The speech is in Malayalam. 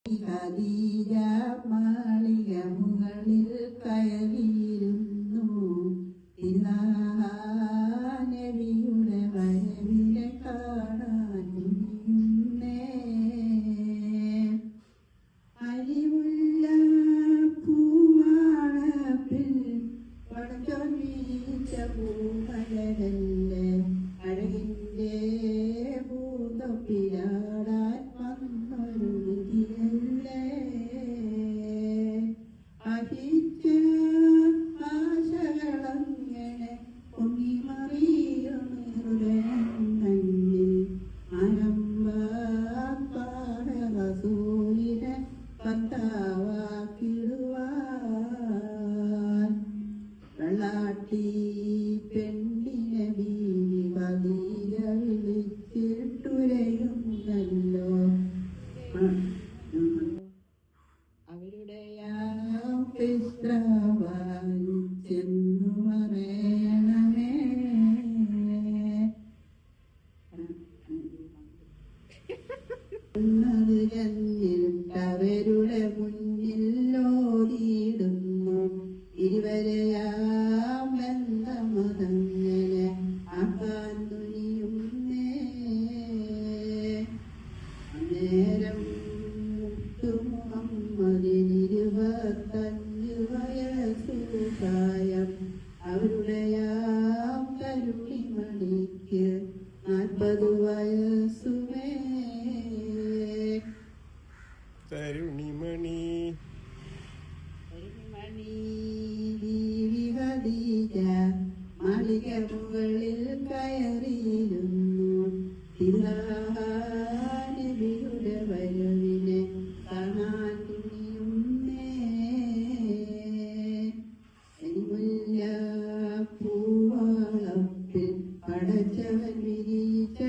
ഖദീജ മാളിക മുകളിൽ കയറിയിരുന്നു. നബിയുടെ വരവിനെ കാണാൻ തുനിയുന്നേ. അരിമുല്ല പൂവാണപ്പിൽ പടച്ചോൻ വീഴ്ച പൂമലരല്ലേ. അഴകിൻ്റെ പൂതൊപ്പിലാടാൻ വന്നൊരു വിധിയല്ലേ. അഹിച്ച ആശകളങ്ങനെ പൊങ്ങിമറിയും ഹൃദയങ്ങളിൽ അനമ്പാന റസൂലിനെ ഭർത്താവാക്കിടുവാൻ. വെള്ളാട്ടി പെണ്ണിനെ ബീവി ഖദീജ വിളിച്ചിട്ടുരയുന്നല്ലോ. അവരുടെ ചെന്നു പറയണമേ. അവരുടെ മുന്നിൽ ഓടിയിടുന്നു. ഇരുവരെയാം ബന്ധമതങ്ങനെ ആക്കാൻ തുനിയുന്നേ. അന്നേരം മുഹമ്മദിന് 25 വയസ്സു പ്രായം. അവരുടെയാം കരുണിമണിക്ക് 40 വയസ്സുമേ. തരുണിമണി ബീവി ഖദീജ മാളിക മുകളിൽ കയറിയിരുന്നു. നബിയുടെ വരവിനെ കാണാൻ തുനിയുന്നേ. അരിമുല്ല പൂവാളപ്പിൽ പടച്ചവൻ വിരിച്ച